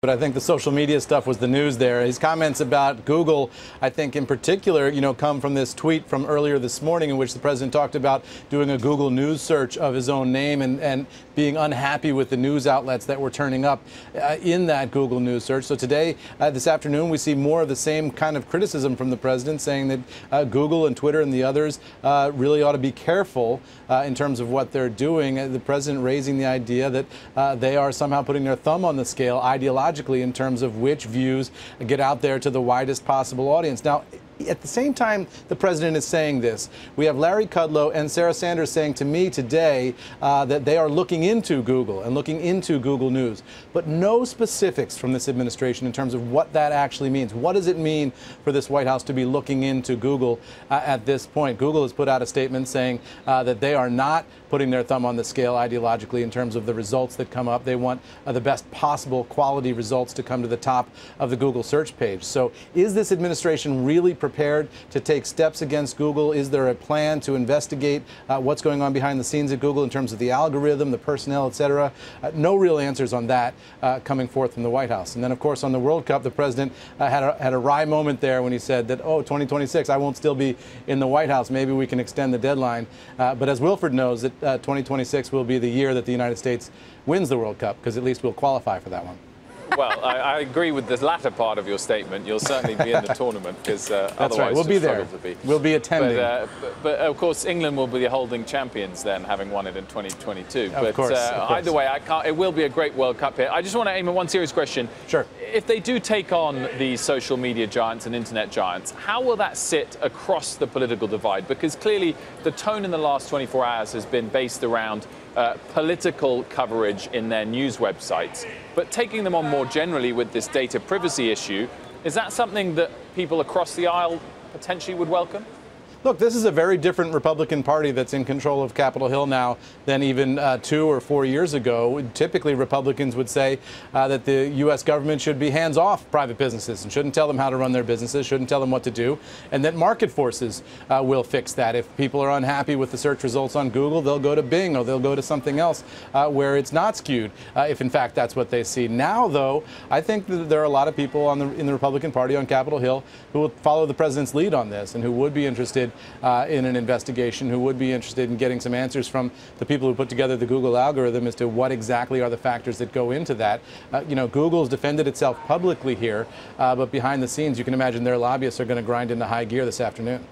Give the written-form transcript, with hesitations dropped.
But I think the social media stuff was the news there. His comments about Google, I think in particular, come from this tweet from earlier this morning in which the president talked about doing a Google News search of his own name and being unhappy with the news outlets that were turning up in that Google News search. So today, this afternoon, we see more of the same kind of criticism from the president saying that Google and Twitter and the others really ought to be careful in terms of what they're doing. The president raising the idea that they are somehow putting their thumb on the scale ideologically in terms of which views get out there to the widest possible audience. Now, at the same time the president is saying this, we have Larry Kudlow and Sarah Sanders saying to me today that they are looking into Google and looking into Google News, but no specifics from this administration in terms of what that actually means. What does it mean for this White House to be looking into Google at this point? Google has put out a statement saying that they are not putting their thumb on the scale ideologically in terms of the results that come up. They want the best possible quality results to come to the top of the Google search page. So is this administration really prepared to take steps against Google? Is there a plan to investigate what's going on behind the scenes at Google in terms of the algorithm, the personnel, et cetera? No real answers on that coming forth from the White House. And then, of course, on the World Cup, the president had a wry moment there when he said that, 2026, I won't still be in the White House. Maybe we can extend the deadline. But as Wilfred knows, that 2026 will be the year that the United States wins the World Cup, because at least we'll qualify for that one. Well, I agree with the latter part of your statement. You'll certainly be in the tournament, because otherwise right. We'll be there. We'll be attending. But of course, England will be the holding champions then, having won it in 2022. Of course. Either way, it will be a great World Cup here. I just want to aim at one serious question. Sure. If they do take on these social media giants and internet giants, how will that sit across the political divide? Because clearly the tone in the last 24 hours has been based around political coverage in their news websites. But taking them on more generally with this data privacy issue, is that something that people across the aisle potentially would welcome? Look, this is a very different Republican Party that's in control of Capitol Hill now than even 2 or 4 years ago. Typically, Republicans would say that the U.S. government should be hands off private businesses and shouldn't tell them how to run their businesses, shouldn't tell them what to do, and that market forces will fix that. If people are unhappy with the search results on Google, they'll go to Bing or they'll go to something else where it's not skewed, if in fact that's what they see. Now, though, I think that there are a lot of people in the Republican Party on Capitol Hill who will follow the president's lead on this and who would be interested in an investigation, who would be interested in getting some answers from the people who put together the Google algorithm as to what exactly are the factors that go into that. Google's defended itself publicly here, but behind the scenes, you can imagine their lobbyists are going to grind into high gear this afternoon.